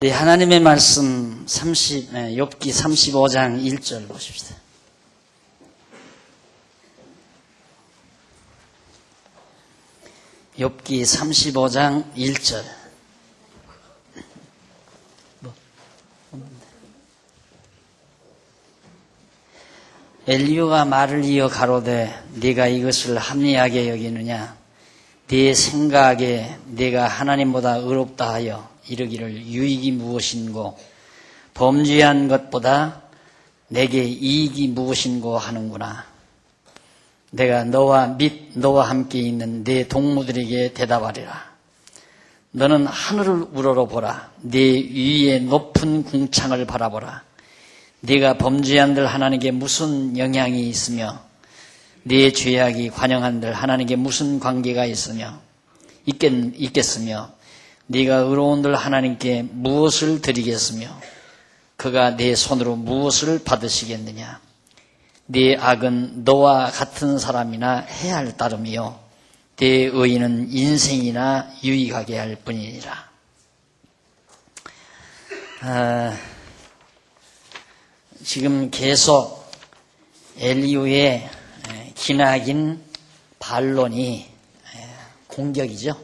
네, 하나님의 말씀 욥기 35장 1절 보십시다. 욥기 35장 1절. 엘리후가 말을 이어 가로되 네가 이것을 합리하게 여기느냐? 네 생각에 네가 하나님보다 의롭다 하여 이르기를 유익이 무엇인고 범죄한 것보다 내게 이익이 무엇인고 하는구나. 내가 너와 및 너와 함께 있는 네 동무들에게 대답하리라. 너는 하늘을 우러러보라. 네 위에 높은 궁창을 바라보라. 네가 범죄한들 하나님께 무슨 영향이 있으며 네 죄악이 관영한들 하나님께 무슨 관계가 있겠으며 네가 의로운들 하나님께 무엇을 드리겠으며 그가 네 손으로 무엇을 받으시겠느냐. 네 악은 너와 같은 사람이나 해야 할 따름이요 네 의인은 인생이나 유익하게 할 뿐이니라. 지금 계속 엘리후의 기나긴 반론이 공격이죠.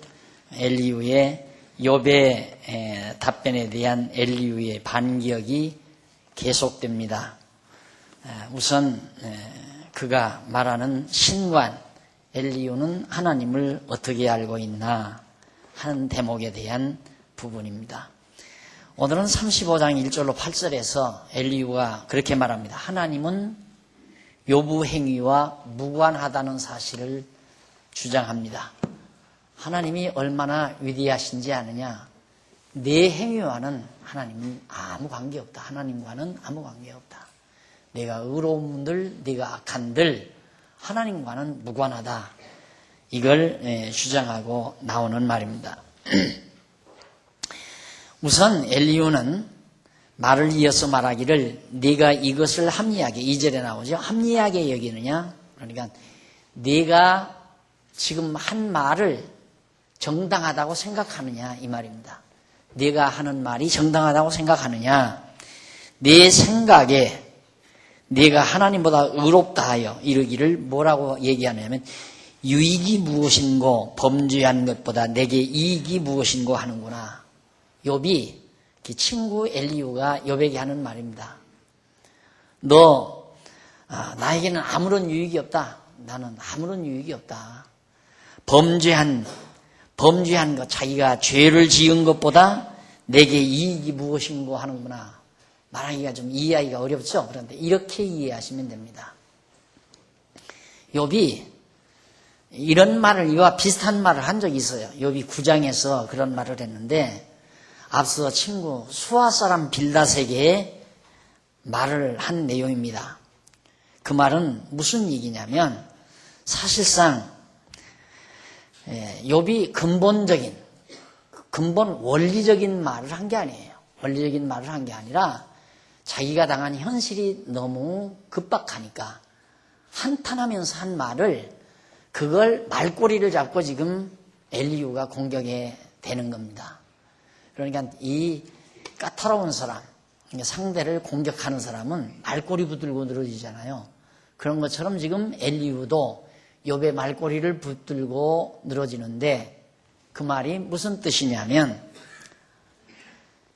엘리후의 욥의 답변에 대한 엘리후의 반격이 계속됩니다. 우선 그가 말하는 신관, 엘리후는 하나님을 어떻게 알고 있나 하는 대목에 대한 부분입니다. 오늘은 35장 1절로 8절에서 엘리후가 그렇게 말합니다. 하나님은 욥의 행위와 무관하다는 사실을 주장합니다. 하나님이 얼마나 위대하신지 아느냐? 내 행위와는 하나님은 아무 관계없다. 하나님과는 아무 관계없다. 내가 의로운 분들, 네가 악한들 하나님과는 무관하다. 이걸 주장하고 나오는 말입니다. 우선 엘리후는 말을 이어서 말하기를 네가 이것을 합리하게, 2절에 나오죠. 합리하게 여기느냐? 그러니까 네가 지금 한 말을 정당하다고 생각하느냐 이 말입니다. 네가 하는 말이 정당하다고 생각하느냐. 네 생각에 네가 하나님보다 의롭다 하여 이르기를 뭐라고 얘기하냐면 유익이 무엇인고 범죄한 것보다 내게 이익이 무엇인고 하는구나. 욥이 친구 엘리후가 욥에게 하는 말입니다. 너 나에게는 아무런 유익이 없다. 나는 아무런 유익이 없다. 범죄한 것, 자기가 죄를 지은 것보다 내게 이익이 무엇인고 하는구나. 말하기가 좀 이해하기가 어렵죠. 그런데 이렇게 이해하시면 됩니다. 욥이 이런 말을, 이와 비슷한 말을 한 적이 있어요. 욥이 9장에서 그런 말을 했는데 앞서 친구 수아 사람 빌닷에게 말을 한 내용입니다. 그 말은 무슨 얘기냐면 사실상 욥이 근본 원리적인 말을 한 게 아니에요. 원리적인 말을 한 게 아니라 자기가 당한 현실이 너무 급박하니까 한탄하면서 한 말을 그걸 말꼬리를 잡고 지금 엘리후가 공격해 대는 겁니다. 그러니까 이 까다로운 사람, 상대를 공격하는 사람은 말꼬리 붙들고 늘어지잖아요. 그런 것처럼 지금 엘리후도 욥의 말꼬리를 붙들고 늘어지는데 그 말이 무슨 뜻이냐면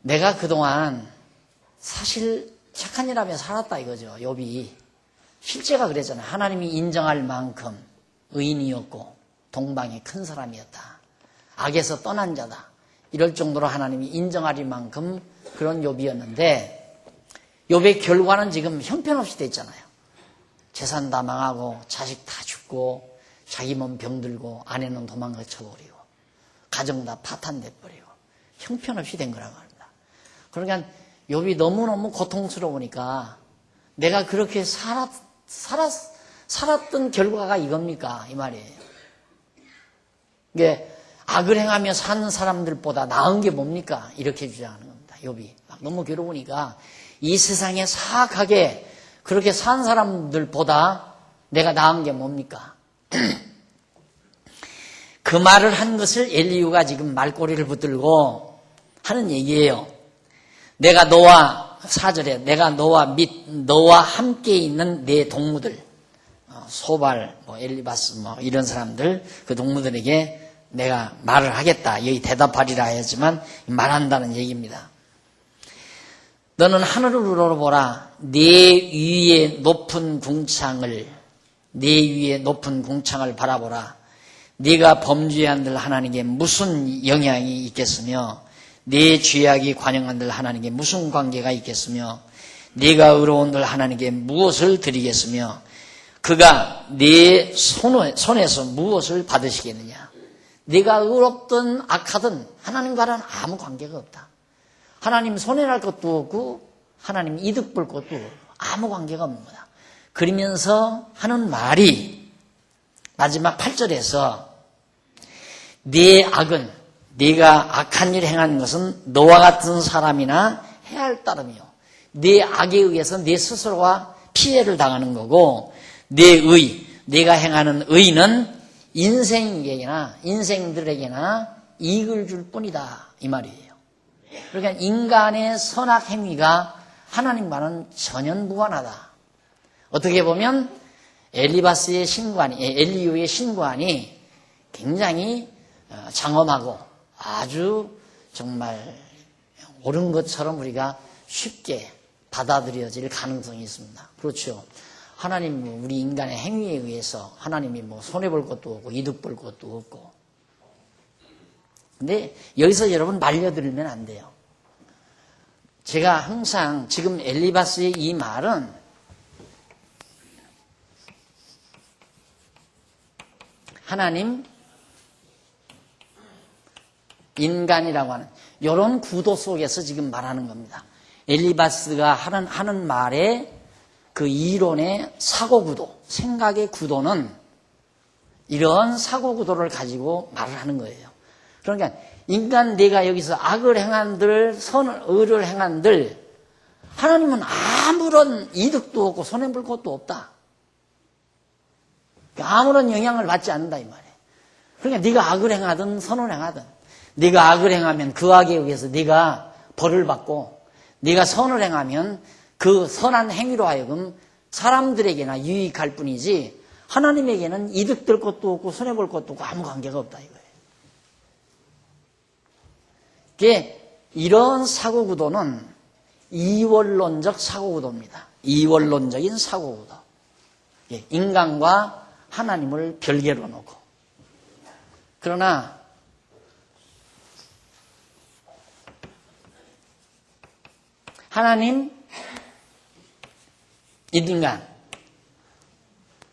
내가 그동안 사실 착한 일하며 살았다 이거죠. 욥이 실제가 그랬잖아요. 하나님이 인정할 만큼 의인이었고 동방의 큰 사람이었다. 악에서 떠난 자다. 이럴 정도로 하나님이 인정할 만큼 그런 욥이었는데 욥의 결과는 지금 형편없이 됐잖아요. 재산 다 망하고 자식 다 죽고 자기 몸 병들고 아내는 도망가 쳐버리고 가정 다 파탄돼 버리고 형편없이 된 거라고 합니다. 그러니까 욥이 너무너무 고통스러우니까 내가 그렇게 살았던 결과가 이겁니까? 이 말이에요. 이게 악을 행하며 사는 사람들보다 나은 게 뭡니까? 이렇게 주장하는 겁니다. 욥이 너무 괴로우니까 이 세상에 사악하게 그렇게 산 사람들보다 내가 나은 게 뭡니까? 그 말을 한 것을 엘리후가 지금 말꼬리를 붙들고 하는 얘기예요. 내가 너와 4절에 내가 너와 함께 있는 내 동무들, 소발, 엘리바스, 이런 사람들, 그 동무들에게 내가 말을 하겠다. 여기 대답하리라 하였지만 말한다는 얘기입니다. 너는 하늘을 우러러보라. 내 위에 높은 궁창을 바라보라. 네가 범죄한들 하나님께 무슨 영향이 있겠으며 네 죄악이 관영한들 하나님께 무슨 관계가 있겠으며 네가 의로운들 하나님께 무엇을 드리겠으며 그가 네 손에서 무엇을 받으시겠느냐. 네가 의롭든 악하든 하나님과는 아무 관계가 없다. 하나님 손해날 것도 없고 하나님 이득 볼 것도 아무 관계가 없는 거다. 그러면서 하는 말이 마지막 8절에서 네 악은 네가 악한 일 행한 것은 너와 같은 사람이나 해야 할 따름이요. 네 악에 의해서 네 스스로가 피해를 당하는 거고 네가 행하는 의는 인생들에게나 이익을 줄 뿐이다. 이 말이에요. 그러니까 인간의 선악 행위가 하나님과는 전혀 무관하다. 어떻게 보면 엘리유의 신관이 굉장히 장엄하고 아주 정말 옳은 것처럼 우리가 쉽게 받아들여질 가능성이 있습니다. 그렇죠. 하나님 우리 인간의 행위에 의해서 하나님이 손해볼 것도 없고 이득 볼 것도 없고. 근데 여기서 여러분 말려들면 안 돼요. 제가 항상 지금 엘리바스의 이 말은 하나님, 인간이라고 하는 이런 구도 속에서 지금 말하는 겁니다. 엘리바스가 하는 말의 그 이론의 사고구도, 생각의 구도는 이런 사고구도를 가지고 말을 하는 거예요. 그러니까 인간 내가 여기서 악을 행한들, 의를 행한들 하나님은 아무런 이득도 없고 손해볼 것도 없다. 아무런 영향을 받지 않는다 이 말이에요. 그러니까 네가 악을 행하든 선을 행하든 네가 악을 행하면 그 악에 의해서 네가 벌을 받고 네가 선을 행하면 그 선한 행위로 하여금 사람들에게나 유익할 뿐이지 하나님에게는 이득될 것도 없고 손해볼 것도 없고 아무 관계가 없다 이거예요. 이런 사고구도는 이원론적 사고구도입니다. 이원론적인 사고구도. 인간과 하나님을 별개로 놓고. 그러나 하나님, 인간,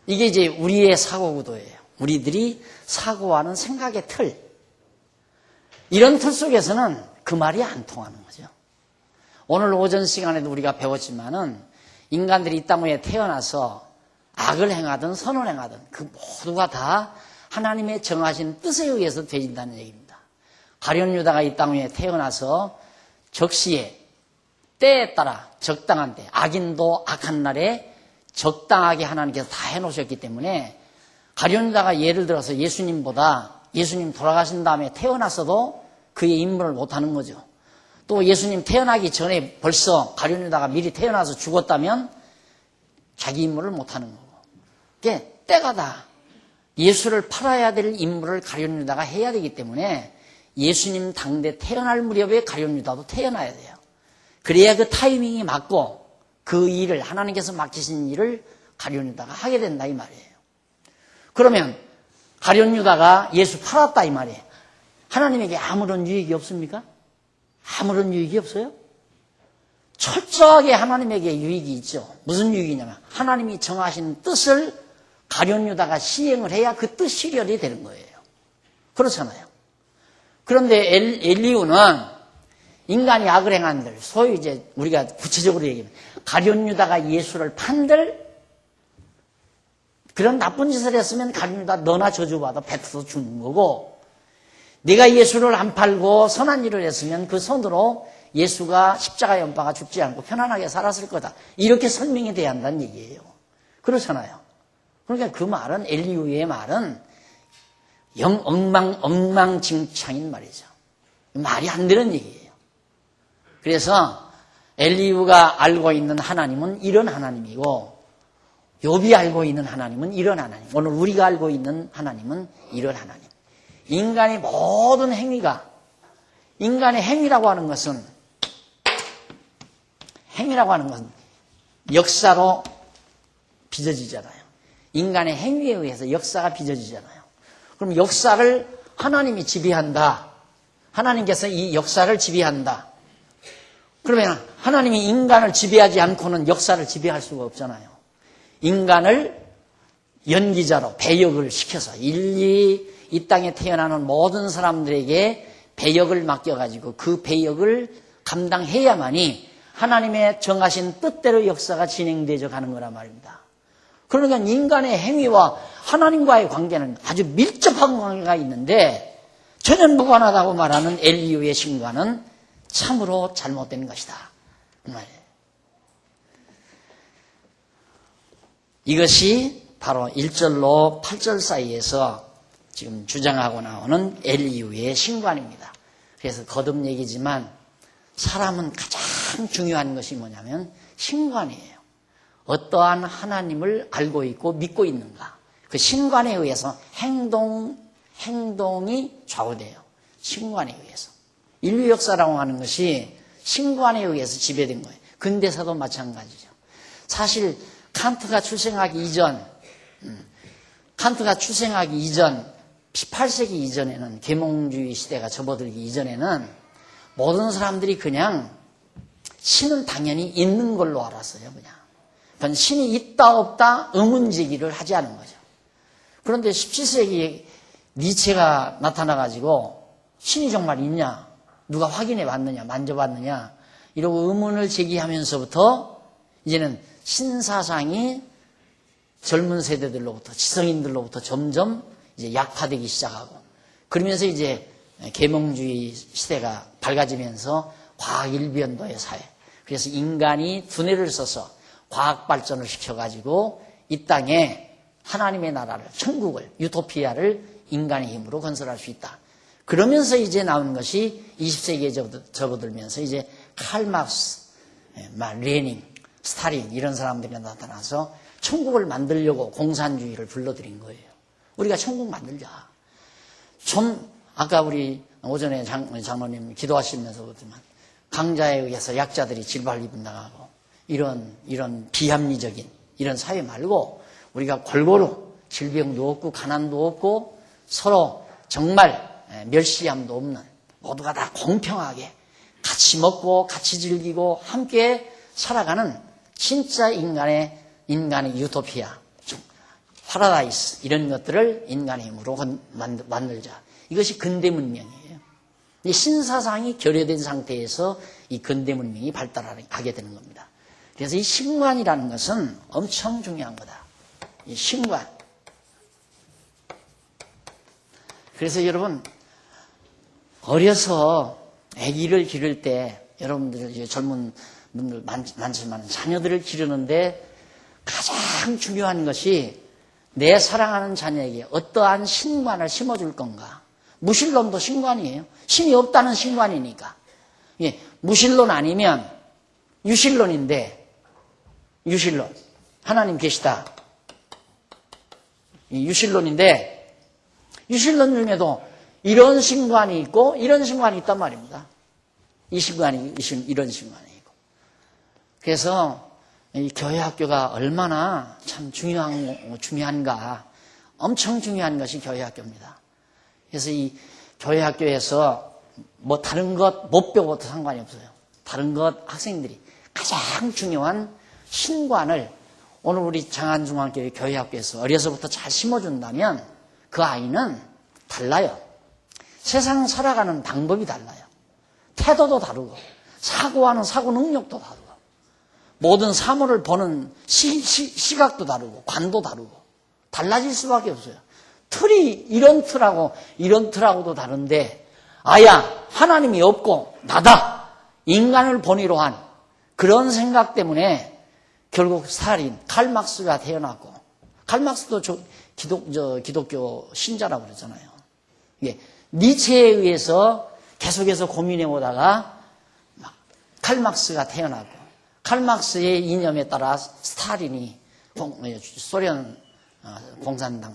이게 이제 우리의 사고구도예요. 우리들이 사고하는 생각의 틀. 이런 틀 속에서는 그 말이 안 통하는 거죠. 오늘 오전 시간에도 우리가 배웠지만은 인간들이 이 땅 위에 태어나서 악을 행하든 선을 행하든 그 모두가 다 하나님의 정하신 뜻에 의해서 되어진다는 얘기입니다. 가룟 유다가 이 땅 위에 태어나서 적시에 때에 따라 적당한 때, 악인도 악한 날에 적당하게 하나님께서 다 해놓으셨기 때문에 가룟 유다가 예를 들어서 예수님 돌아가신 다음에 태어났어도 그의 임무를 못하는 거죠. 또 예수님 태어나기 전에 벌써 가룟 유다가 미리 태어나서 죽었다면 자기 임무를 못하는 거고. 그게 때가 다 예수를 팔아야 될 임무를 가룟 유다가 해야 되기 때문에 예수님 당대 태어날 무렵에 가룟 유다도 태어나야 돼요. 그래야 그 타이밍이 맞고 그 일을 하나님께서 맡기신 일을 가룟 유다가 하게 된다 이 말이에요. 그러면 가룟 유다가 예수 팔았다 이 말이에요. 하나님에게 아무런 유익이 없습니까? 아무런 유익이 없어요? 철저하게 하나님에게 유익이 있죠. 무슨 유익이냐면 하나님이 정하신 뜻을 가룟 유다가 시행을 해야 그 뜻 실현이 되는 거예요. 그렇잖아요. 그런데 엘리후는 인간이 악을 행한들, 소위 이제 우리가 구체적으로 얘기하면 가룟 유다가 예수를 판들 그런 나쁜 짓을 했으면 가룟 유다 너나 저주받아 뱉어서 죽는 거고, 네가 예수를 안 팔고 선한 일을 했으면 그 손으로 예수가 십자가에 못 박아 죽지 않고 편안하게 살았을 거다. 이렇게 설명이 돼야 한다는 얘기예요. 그렇잖아요. 그러니까 그 말은 엘리후의 말은 엉망진창인 말이죠. 말이 안 되는 얘기예요. 그래서 엘리후가 알고 있는 하나님은 이런 하나님이고 욥이 알고 있는 하나님은 이런 하나님, 오늘 우리가 알고 있는 하나님은 이런 하나님. 인간의 모든 행위가, 인간의 행위라고 하는 것은 역사로 빚어지잖아요. 인간의 행위에 의해서 역사가 빚어지잖아요. 그럼 역사를 하나님이 지배한다. 하나님께서 이 역사를 지배한다. 그러면 하나님이 인간을 지배하지 않고는 역사를 지배할 수가 없잖아요. 인간을 연기자로 배역을 시켜서 이 땅에 태어나는 모든 사람들에게 배역을 맡겨가지고 그 배역을 감당해야만이 하나님의 정하신 뜻대로 역사가 진행되어 가는 거란 말입니다. 그러니까 인간의 행위와 하나님과의 관계는 아주 밀접한 관계가 있는데 전혀 무관하다고 말하는 엘리후의 신과는 참으로 잘못된 것이다. 그 말이에요. 이것이 바로 1절로 8절 사이에서 지금 주장하고 나오는 엘리후의 신관입니다. 그래서 거듭 얘기지만 사람은 가장 중요한 것이 뭐냐면 신관이에요. 어떠한 하나님을 알고 있고 믿고 있는가. 그 신관에 의해서 행동이 좌우돼요. 신관에 의해서. 인류 역사라고 하는 것이 신관에 의해서 지배된 거예요. 근대사도 마찬가지죠. 사실 칸트가 출생하기 이전 18세기 이전에는 계몽주의 시대가 접어들기 이전에는 모든 사람들이 그냥 신은 당연히 있는 걸로 알았어요. 그냥 신이 있다 없다 의문제기를 하지 않은 거죠. 그런데 17세기에 니체가 나타나가지고 신이 정말 있냐, 누가 확인해 봤느냐, 만져봤느냐 이러고 의문을 제기하면서부터 이제는 신사상이 젊은 세대들로부터 지성인들로부터 점점 이제 약화되기 시작하고 그러면서 이제 계몽주의 시대가 밝아지면서 과학 일변도의 사회. 그래서 인간이 두뇌를 써서 과학 발전을 시켜가지고 이 땅에 하나님의 나라를, 천국을, 유토피아를 인간의 힘으로 건설할 수 있다. 그러면서 이제 나온 것이 20세기에 접어들면서 이제 칼 막스, 레닌, 스탈린 이런 사람들이 나타나서 천국을 만들려고 공산주의를 불러들인 거예요. 우리가 천국 만들자. 아까 우리 오전에 장로님 기도하시면서 그랬지만 강자에 의해서 약자들이 질발입 나가고 이런 비합리적인 이런 사회 말고 우리가 골고루 질병도 없고 가난도 없고 서로 정말 멸시함도 없는 모두가 다 공평하게 같이 먹고 같이 즐기고 함께 살아가는 진짜 인간의 유토피아, 파라다이스 이런 것들을 인간의 힘으로 만들자. 이것이 근대 문명이에요. 이 신사상이 결여된 상태에서 이 근대 문명이 발달하게 되는 겁니다. 그래서 이 신관이라는 것은 엄청 중요한 거다. 이 신관. 그래서 여러분 어려서 아기를 기를 때 여러분들 이제 젊은 분들 많지만 자녀들을 기르는데 가장 중요한 것이 내 사랑하는 자녀에게 어떠한 신관을 심어줄 건가. 무신론도 신관이에요. 신이 없다는 신관이니까. 예, 무신론 아니면 유신론인데 유신론. 하나님 계시다. 유신론인데 유신론 중에도 이런 신관이 있고 이런 신관이 있단 말입니다. 이 신관이 이런 신관이 있고. 그래서 이 교회학교가 얼마나 참 중요한가. 엄청 중요한 것이 교회학교입니다. 그래서 이 교회학교에서 뭐 다른 것 못 배워도 상관이 없어요. 다른 것 학생들이 가장 중요한 신관을 오늘 우리 장안중앙교회 교회학교에서 어려서부터 잘 심어준다면 그 아이는 달라요. 세상 살아가는 방법이 달라요. 태도도 다르고 사고하는 사고 능력도 다르고 모든 사물을 보는 시각도 다르고 관도 다르고 달라질 수밖에 없어요. 틀이 이런 틀하고 이런 틀하고도 다른데 아야 하나님이 없고 나다 인간을 본의로 한 그런 생각 때문에 결국 스탈린, 칼막스가 태어났고 칼막스도 기독교 신자라고 그러잖아요. 니체에 의해서 계속해서 고민해 오다가 칼막스가 태어나고 칼막스의 이념에 따라 스탈린이 소련 공산당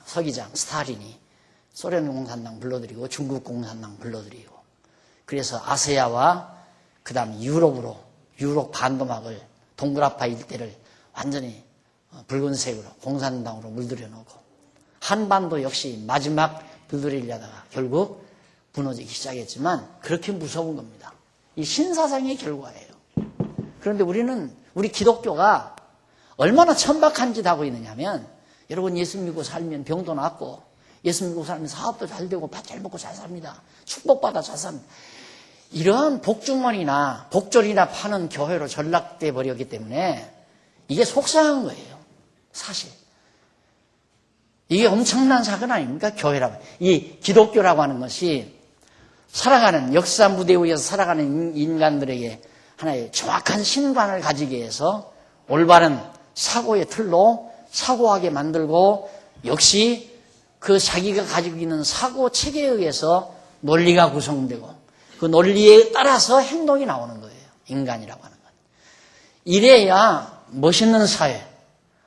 서기장 스탈린이 소련 공산당 불러들이고 중국 공산당 불러들이고 그래서 아시아와 그 다음 유럽으로 유럽 반도막을 동그라파 일대를 완전히 붉은색으로 공산당으로 물들여 놓고 한반도 역시 마지막 물들이려다가 결국 무너지기 시작했지만 그렇게 무서운 겁니다. 이 신사상의 결과예요. 그런데 우리 기독교가 얼마나 천박한 짓 하고 있느냐면 여러분 예수 믿고 살면 병도 낫고 예수 믿고 살면 사업도 잘 되고 밥 잘 먹고 잘 삽니다. 축복받아 잘 삽니다. 이런 복주머니나 복절이나 파는 교회로 전락돼 버렸기 때문에 이게 속상한 거예요. 사실. 이게 엄청난 사건 아닙니까? 교회라고. 이 기독교라고 하는 것이 살아가는 역사 무대 위에서 살아가는 인간들에게 하나의 정확한 신관을 가지기 위해서 올바른 사고의 틀로 사고하게 만들고 역시 그 자기가 가지고 있는 사고 체계에 의해서 논리가 구성되고 그 논리에 따라서 행동이 나오는 거예요. 인간이라고 하는 건. 이래야 멋있는 사회,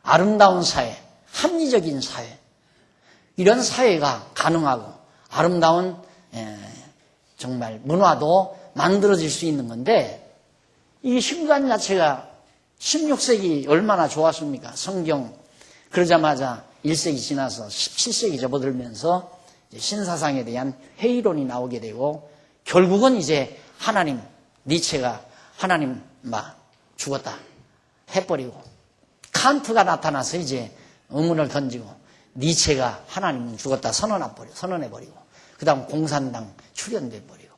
아름다운 사회, 합리적인 사회 이런 사회가 가능하고 아름다운 정말 문화도 만들어질 수 있는 건데 이 신관 자체가 16세기 얼마나 좋았습니까? 성경 그러자마자 1세기 지나서 17세기 접어들면서 신사상에 대한 회의론이 나오게 되고 결국은 이제 하나님, 니체가 하나님 죽었다 해버리고 칸트가 나타나서 이제 의문을 던지고 니체가 하나님 죽었다 선언해버리고 그 다음 공산당 출현돼버리고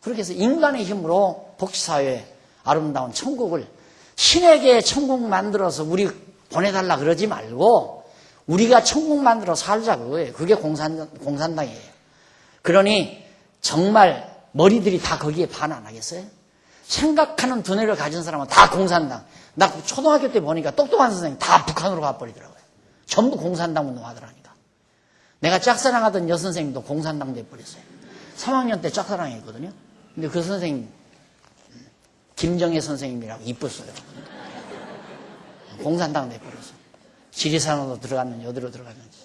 그렇게 해서 인간의 힘으로 복지사회 아름다운 천국을 신에게 천국 만들어서 우리 보내달라 그러지 말고 우리가 천국 만들어 살자 그거예요. 그게 공산당이에요. 그러니 정말 머리들이 다 거기에 반 안 하겠어요? 생각하는 두뇌를 가진 사람은 다 공산당. 나 초등학교 때 보니까 똑똑한 선생님 다 북한으로 가버리더라고요. 전부 공산당 운동하더라니까. 내가 짝사랑하던 여선생님도 공산당 돼버렸어요. 3학년 때 짝사랑했거든요. 근데 그 선생님 김정혜 선생님이라고 이뻤어요. 공산당 돼버렸어. 지리산으로 들어갔는지 어디로 들어갔는지.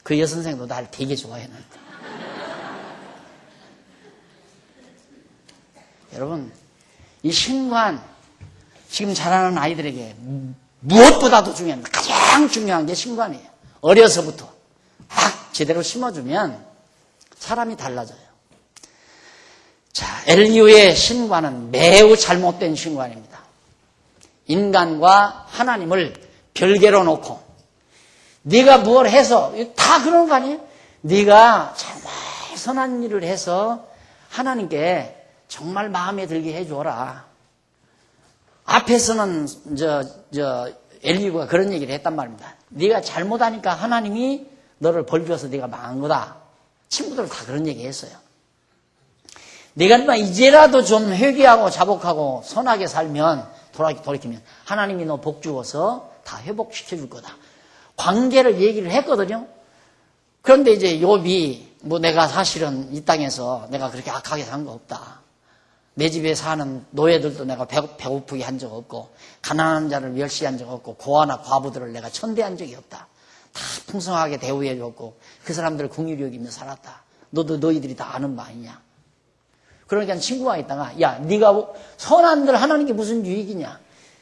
그 여선생도 날 되게 좋아했는데. 여러분 이 신관 지금 자라는 아이들에게 무엇보다도 중요한 가장 중요한 게 신관이에요. 어려서부터 딱 제대로 심어주면 사람이 달라져요. 자, 엘리후의 신관은 매우 잘못된 신관입니다. 인간과 하나님을 별개로 놓고 네가 뭘 해서 다 그런 거 아니에요? 네가 정말 선한 일을 해서 하나님께 정말 마음에 들게 해줘라. 앞에서는 엘리후가 그런 얘기를 했단 말입니다. 네가 잘못하니까 하나님이 너를 벌 줘서 네가 망한 거다. 친구들 다 그런 얘기 했어요. 네가 이제라도 좀 회개하고 자복하고 선하게 살면 돌이키면 하나님이 너 복 주어서 다 회복시켜 줄 거다. 관계를 얘기를 했거든요. 그런데 이제 욥이 내가 사실은 이 땅에서 내가 그렇게 악하게 산 거 없다. 내 집에 사는 노예들도 내가 배고프게 한 적 없고 가난한 자를 멸시한 적 없고 고아나 과부들을 내가 천대한 적이 없다. 다 풍성하게 대우해 줬고 그 사람들을 긍휼히 여기며 살았다. 너희들이 다 아는 바 아니냐. 그러니까 친구가 있다가 야 네가 선한들 하나님께 무슨 유익이냐.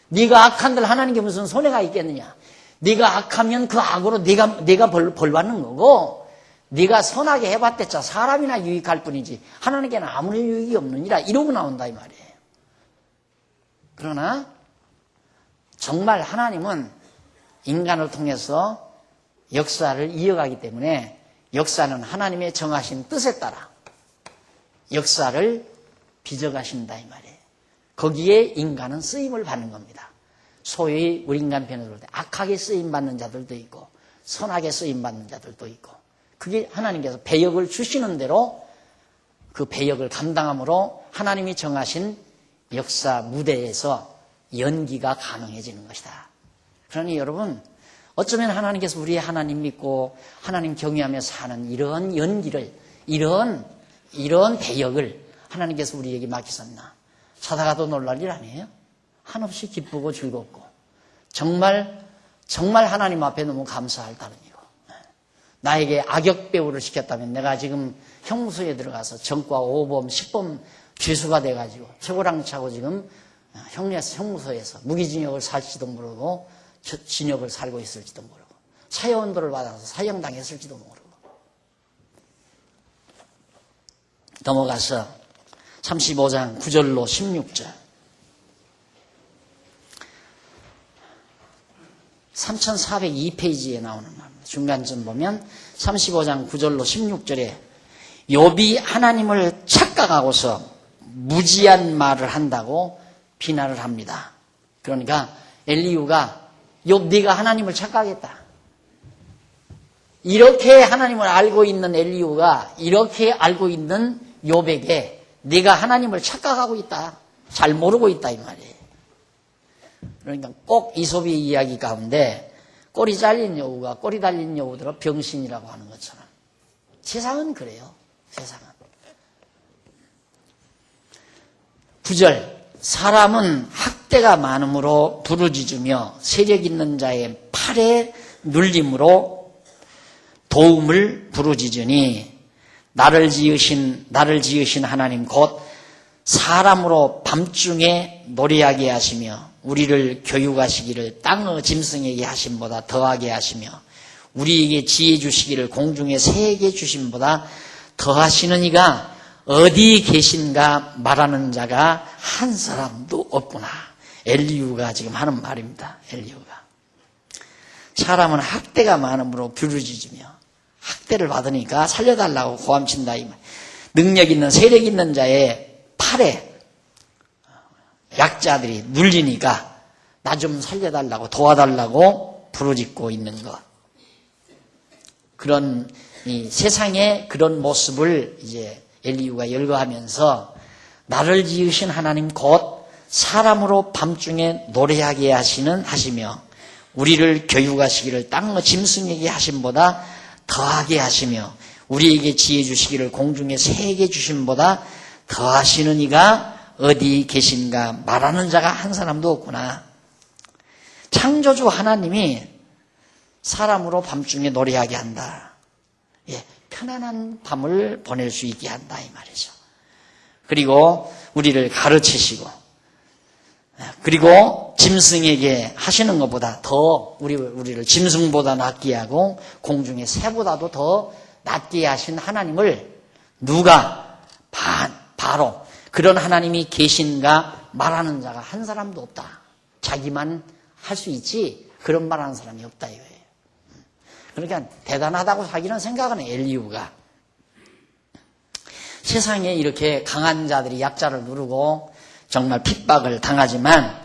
네가 악한들 하나님께 무슨 손해가 있겠느냐. 네가 악하면 그 악으로 네가 벌 받는 거고 네가 선하게 해봤댔자 사람이나 유익할 뿐이지 하나님께는 아무런 유익이 없느니라 이러고 나온다 이 말이에요. 그러나 정말 하나님은 인간을 통해서 역사를 이어가기 때문에 역사는 하나님의 정하신 뜻에 따라 역사를 빚어가신다 이 말이에요. 거기에 인간은 쓰임을 받는 겁니다. 소위 우리 인간 편에 들어올 때 악하게 쓰임받는 자들도 있고 선하게 쓰임받는 자들도 있고 그게 하나님께서 배역을 주시는 대로 그 배역을 감당함으로 하나님이 정하신 역사 무대에서 연기가 가능해지는 것이다. 그러니 여러분 어쩌면 하나님께서 우리의 하나님 믿고 하나님 경외하며 사는 이런 연기를 이런 배역을 하나님께서 우리에게 맡기셨나. 자다가도 놀랄 일 아니에요? 한없이 기쁘고 즐겁고 정말 하나님 앞에 너무 감사할 따름이고, 나에게 악역 배우를 시켰다면 내가 지금 형무소에 들어가서 전과 5범, 10범 죄수가 돼가지고 최고랑 차고 지금 형무소에서 무기징역을 살지도 모르고 징역을 살고 있을지도 모르고 사형도를 받아서 사형당했을지도 모르고. 넘어가서 35장 9절로 16절. 3402페이지에 나오는 말입니다. 중간쯤 보면 35장 9절로 16절에 욥이 하나님을 착각하고서 무지한 말을 한다고 비난을 합니다. 그러니까 엘리후가 욥 네가 하나님을 착각했다. 이렇게 하나님을 알고 있는 엘리후가 이렇게 알고 있는 욥에게 네가 하나님을 착각하고 있다. 잘 모르고 있다 이 말이에요. 그러니까 꼭 이솝의 이야기 가운데 꼬리 잘린 여우가 꼬리 달린 여우들은 병신이라고 하는 것처럼 세상은 그래요. 세상은. 9절 사람은 학대가 많음으로 부르짖으며 세력 있는 자의 팔에 눌림으로 도움을 부르짖으니 나를 지으신 하나님 곧 사람으로 밤중에 노래하게 하시며 우리를 교육하시기를 땅의 짐승에게 하심보다 더하게 하시며 우리에게 지혜 주시기를 공중의 새에게 주심보다 더하시는 이가 어디 계신가 말하는 자가 한 사람도 없구나. 엘리후가 지금 하는 말입니다. 엘리후가. 사람은 학대가 많음으로 부르짖으며 학대를 받으니까 살려달라고 고함친다 이 말. 능력 있는 세력 있는 자의 팔에 약자들이 눌리니까 나 좀 살려달라고 도와달라고 부르짖고 있는 것. 그런 이 세상의 그런 모습을 이제 엘리후가 열거하면서 나를 지으신 하나님 곧 사람으로 밤중에 노래하게 하시며 우리를 교육하시기를 땅의 짐승에게 하심보다 더하게 하시며 우리에게 지혜 주시기를 공중의 새에게 주심보다 더하시는 이가 어디 계신가 말하는 자가 한 사람도 없구나. 창조주 하나님이 사람으로 밤중에 노래하게 한다. 예, 편안한 밤을 보낼 수 있게 한다 이 말이죠. 그리고 우리를 가르치시고 그리고 짐승에게 하시는 것보다 더 우리를 짐승보다 낫게 하고 공중의 새보다도 더 낫게 하신 하나님을 누가 바로 그런 하나님이 계신가 말하는 자가 한 사람도 없다. 자기만 할 수 있지 그런 말하는 사람이 없다 이거예요. 그러니까 대단하다고 자기는 생각하는 엘리후가 세상에 이렇게 강한 자들이 약자를 누르고 정말 핍박을 당하지만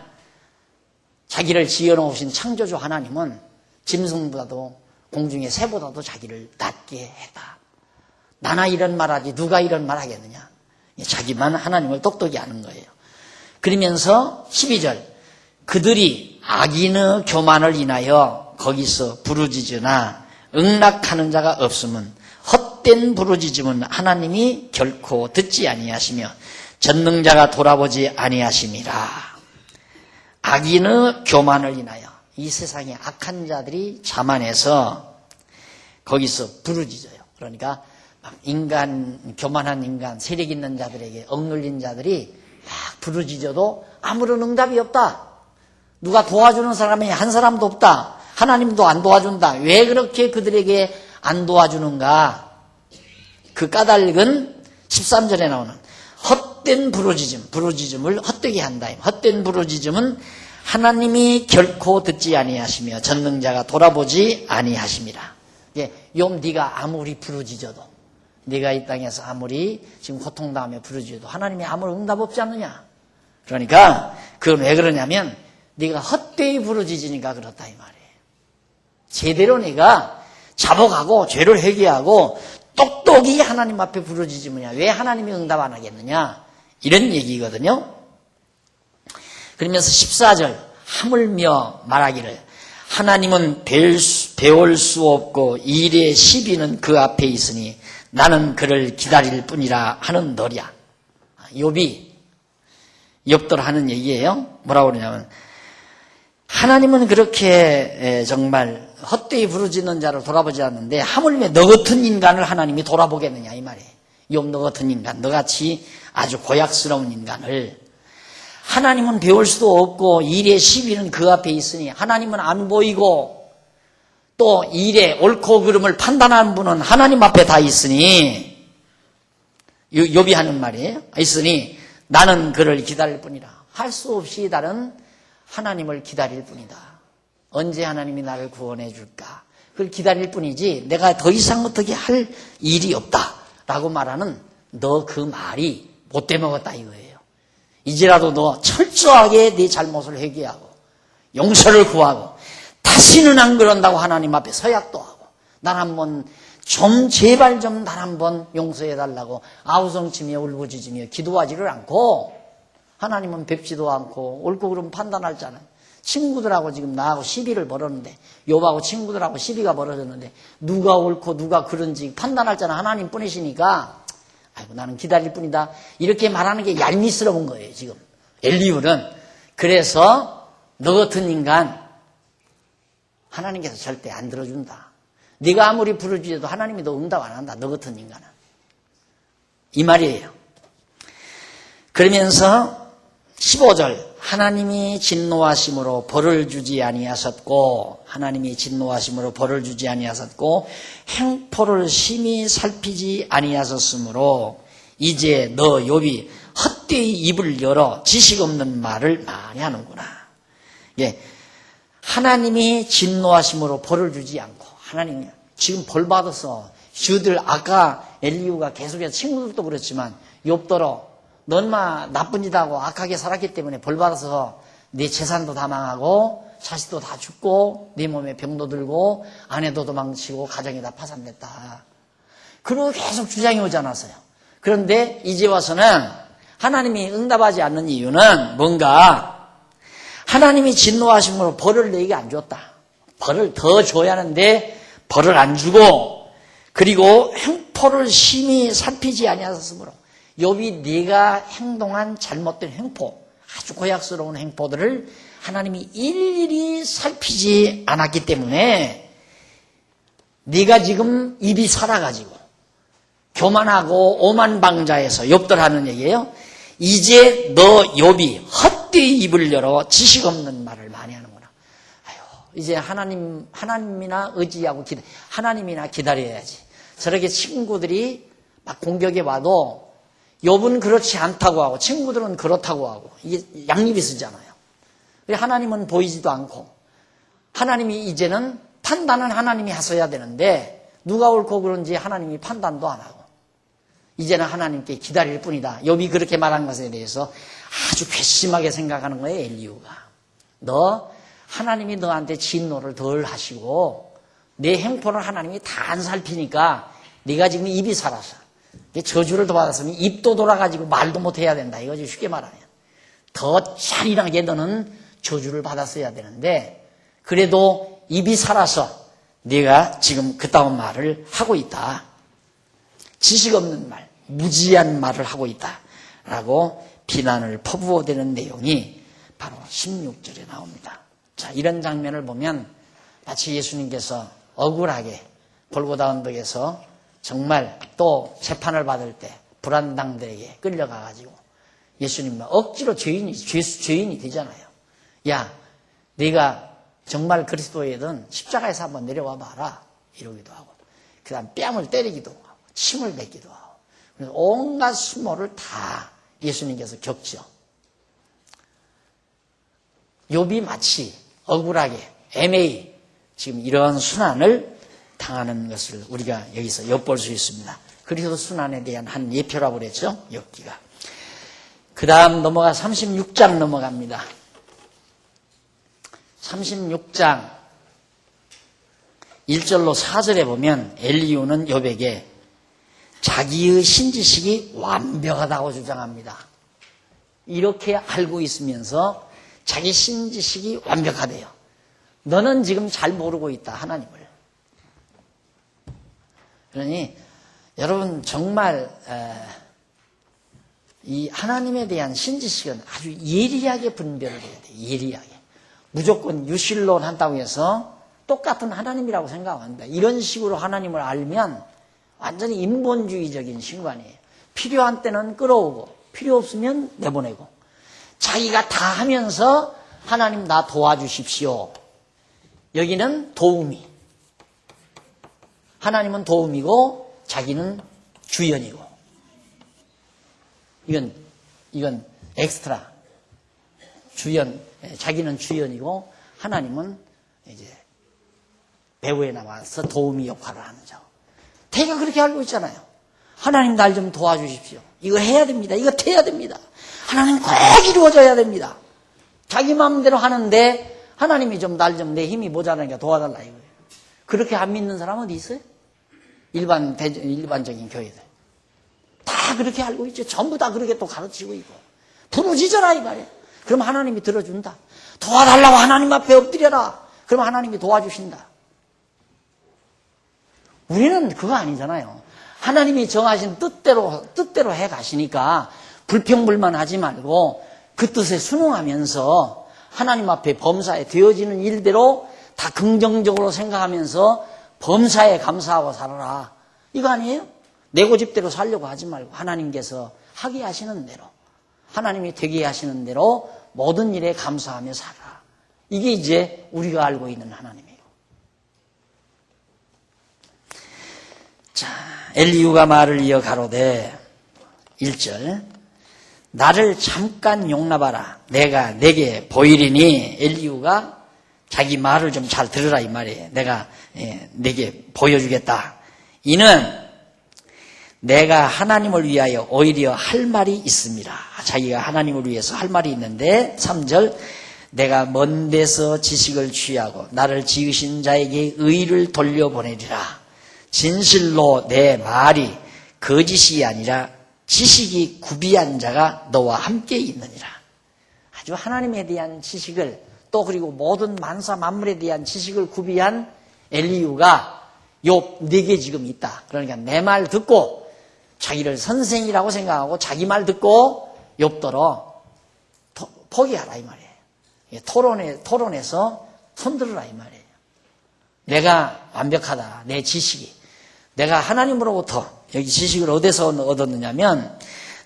자기를 지어놓으신 창조주 하나님은 짐승보다도 공중의 새보다도 자기를 낮게 했다. 나나 이런 말하지 누가 이런 말 하겠느냐. 자기만 하나님을 똑똑히 아는 거예요. 그러면서 12절 그들이 악인의 교만을 인하여 거기서 부르짖으나 응락하는 자가 없으면 헛된 부르짖음은 하나님이 결코 듣지 아니하시며 전능자가 돌아보지 아니하심이라. 악인의 교만을 인하여 이 세상에 악한 자들이 자만해서 거기서 부르짖어요. 그러니까 교만한 인간, 세력 있는 자들에게 억눌린 자들이 막 부르짖어도 아무런 응답이 없다. 누가 도와주는 사람이 한 사람도 없다. 하나님도 안 도와준다. 왜 그렇게 그들에게 안 도와주는가? 그 까닭은 13절에 나오는 헛된 부르짖음을 헛되게 한다. 헛된 부르짖음은 하나님이 결코 듣지 아니하시며 전능자가 돌아보지 아니하심이라. 욥 네가 아무리 부르짖어도 네가 이 땅에서 아무리 지금 고통당하며 부르짖어도 하나님이 아무런 응답 없지 않느냐. 그러니까 그건 왜 그러냐면 네가 헛되이 부르짖으니까 그렇다 이 말이에요. 제대로 네가 자복하고 죄를 회개하고 똑똑히 하나님 앞에 부르짖으면 왜 하나님이 응답 안 하겠느냐 이런 얘기거든요. 그러면서 14절 하물며 말하기를 하나님은 배울 수 없고 일의 시비는 그 앞에 있으니 나는 그를 기다릴 뿐이라 하는 너랴. 욥이 욥들 하는 얘기예요. 뭐라고 그러냐면 하나님은 그렇게 정말 헛되이 부르짖는 자를 돌아보지 않는데 하물며 너 같은 인간을 하나님이 돌아보겠느냐 이 말이에요. 욥 너 같은 인간, 너같이 아주 고약스러운 인간을 하나님은 배울 수도 없고 일의 시비는 그 앞에 있으니 하나님은 안 보이고 또 일의 옳고 그름을 판단하는 분은 하나님 앞에 다 있으니 욥이 하는 말이에요. 있으니 나는 그를 기다릴 뿐이라. 할 수 없이 다른 하나님을 기다릴 뿐이다. 언제 하나님이 나를 구원해 줄까? 그걸 기다릴 뿐이지 내가 더 이상 어떻게 할 일이 없다라고 말하는 너 그 말이 못돼 먹었다 이거예요. 이제라도 너 철저하게 네 잘못을 회개하고 용서를 구하고 다시는 안 그런다고 하나님 앞에 서약도 하고 난 한번 좀 제발 좀 날 한번 용서해달라고 아우성치며 울부짖으며 기도하지를 않고 하나님은 뵙지도 않고 옳고 그름 판단할 자는 친구들하고 지금 나하고 시비를 벌였는데 욥하고 친구들하고 시비가 벌어졌는데 누가 옳고 누가 그른지 판단할 자는 하나님 뿐이시니까 아이고 나는 기다릴 뿐이다 이렇게 말하는 게 얄미스러운 거예요 지금 엘리후는. 그래서 너 같은 인간 하나님께서 절대 안 들어준다. 네가 아무리 부르짖어도 하나님이 너 응답 안 한다. 너 같은 인간은. 이 말이에요. 그러면서 15절 하나님이 진노하심으로 벌을 주지 아니하셨고 하나님이 진노하심으로 벌을 주지 아니하셨고 행포를 심히 살피지 아니하셨으므로 이제 너 욥이 헛되이 입을 열어 지식 없는 말을 많이 하는구나. 예, 하나님이 진노하심으로 벌을 주지 않고 하나님이 지금 벌 받아서 주들 아까 엘리후가 계속해서 친구들도 그렇지만 욥더러 넌마 나쁜 짓 하고 악하게 살았기 때문에 벌 받아서 네 재산도 다 망하고 자식도 다 죽고 네 몸에 병도 들고 아내도 도망치고 가정이 다 파산됐다. 그리고 계속 주장이 오지 않았어요. 그런데 이제 와서는 하나님이 응답하지 않는 이유는 뭔가 하나님이 진노하심으로 벌을 내게 안 줬다. 벌을 더 줘야 하는데 벌을 안 주고 그리고 행포를 심히 살피지 아니하셨으므로 욥이 네가 행동한 잘못된 행포 아주 고약스러운 행포들을 하나님이 일일이 살피지 않았기 때문에 네가 지금 입이 살아가지고 교만하고 오만방자해서 욥들 하는 얘기예요. 이제 너 욥이 헛되이 입을 열어 지식 없는 말을 많이 하는구나. 아유, 이제 하나님이나 의지하고 하나님이나 기다려야지. 저렇게 친구들이 막 공격에 와도 욥은 그렇지 않다고 하고 친구들은 그렇다고 하고 이게 양립이 쓰잖아요. 하나님은 보이지도 않고 하나님이 이제는 판단은 하나님이 하셔야 되는데 누가 옳고 그런지 하나님이 판단도 안 하고 이제는 하나님께 기다릴 뿐이다. 욥이 그렇게 말한 것에 대해서 아주 괘씸하게 생각하는 거예요. 엘리후가. 너 하나님이 너한테 진노를 덜 하시고 내 행포를 하나님이 다 안 살피니까 네가 지금 입이 살아서 저주를 더 받았으면 입도 돌아가지고 말도 못해야 된다. 이거지 쉽게 말하면. 더 잔인하게 너는 저주를 받았어야 되는데 그래도 입이 살아서 네가 지금 그따운 말을 하고 있다. 지식 없는 말, 무지한 말을 하고 있다라고 비난을 퍼부어대는 내용이 바로 16절에 나옵니다. 자, 이런 장면을 보면 마치 예수님께서 억울하게 골고다 언덕에서 정말 또 재판을 받을 때 불안당들에게 끌려가가지고 예수님은 억지로 죄인이 되잖아요. 야, 네가 정말 그리스도이든 십자가에서 한번 내려와 봐라 이러기도 하고 그 다음 뺨을 때리기도 하고 침을 뱉기도 하고 그래서 온갖 수모를 다 예수님께서 겪죠. 욥이 마치 억울하게 애매히 지금 이런 순환을 당하는 것을 우리가 여기서 엿볼 수 있습니다. 그리스도 순환에 대한 한 예표라고 그랬죠. 욥기가. 그 다음 넘어가 36장 넘어갑니다. 36장 1절로 4절에 보면 엘리후는 욥에게 자기의 신지식이 완벽하다고 주장합니다. 이렇게 알고 있으면서 자기 신지식이 완벽하대요. 너는 지금 잘 모르고 있다, 하나님을. 그러니 여러분 정말 이 하나님에 대한 신지식은 아주 예리하게 분별을 해야 돼요. 예리하게. 무조건 유실론 한다고 해서 똑같은 하나님이라고 생각하면 안 돼. 이런 식으로 하나님을 알면 완전히 인본주의적인 신관이에요. 필요한 때는 끌어오고 필요 없으면 내보내고 자기가 다 하면서 하나님 나 도와주십시오. 여기는 도우미. 하나님은 도우미고 자기는 주연이고. 이건 엑스트라. 주연, 자기는 주연이고 하나님은 이제 배후에 나와서 도우미 역할을 하는 자. 대가 그렇게 알고 있잖아요. 하나님 날 좀 도와주십시오. 이거 해야 됩니다. 이거 해야 됩니다. 하나님 꼭 이루어져야 됩니다. 자기 마음대로 하는데 하나님이 좀 날 좀 내 힘이 모자라니까 도와달라 이거예요. 그렇게 안 믿는 사람 어디 있어요? 일반적인 교회들. 다 그렇게 알고 있죠. 전부 다 그렇게 또 가르치고 있고. 부르짖어라 이 말이에요. 그럼 하나님이 들어준다. 도와달라고 하나님 앞에 엎드려라. 그럼 하나님이 도와주신다. 우리는 그거 아니잖아요. 하나님이 정하신 뜻대로 해 가시니까 불평불만하지 말고 그 뜻에 순응하면서 하나님 앞에 범사에 되어지는 일대로 다 긍정적으로 생각하면서 범사에 감사하고 살아라. 이거 아니에요? 내 고집대로 살려고 하지 말고 하나님께서 하게 하시는 대로 하나님이 되게 하시는 대로 모든 일에 감사하며 살아라. 이게 이제 우리가 알고 있는 하나님이에요. 자, 엘리후가 말을 이어 가로되 1절 나를 잠깐 용납하라. 내가 내게 보이리니 엘리후가 자기 말을 좀 잘 들으라 이 말이에요. 내가 내게 보여주겠다. 이는 내가 하나님을 위하여 오히려 할 말이 있습니다. 자기가 하나님을 위해서 할 말이 있는데 3절 내가 먼 데서 지식을 취하고 나를 지으신 자에게 의를 돌려보내리라. 진실로 내 말이 거짓이 아니라 지식이 구비한 자가 너와 함께 있느니라. 아주 하나님에 대한 지식을 또 그리고 모든 만사 만물에 대한 지식을 구비한 엘리후가 욥 4개 지금 있다. 그러니까 내 말 듣고 자기를 선생이라고 생각하고 자기 말 듣고 욥더러 포기하라 이 말이에요. 토론에서 손들어라 이 말이에요. 내가 완벽하다. 내 지식이. 내가 하나님으로부터 여기 지식을 어디서 얻었느냐면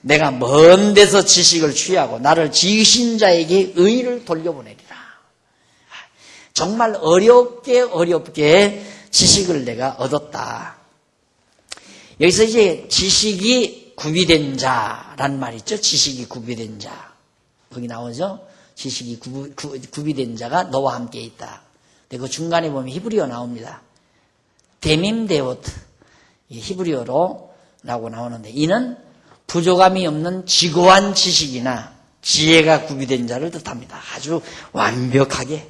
내가 먼 데서 지식을 취하고 나를 지으신 자에게 의를 돌려보내리라. 정말 어렵게 지식을 내가 얻었다. 여기서 이제 지식이 구비된 자란 말 있죠. 지식이 구비된 자. 거기 나오죠. 지식이 구비된 자가 너와 함께 있다. 근데 그 중간에 보면 히브리어 나옵니다. 데밈데오트. 히브리어로라고 나오는데 이는 부족함이 없는 지고한 지식이나 지혜가 구비된 자를 뜻합니다. 아주 완벽하게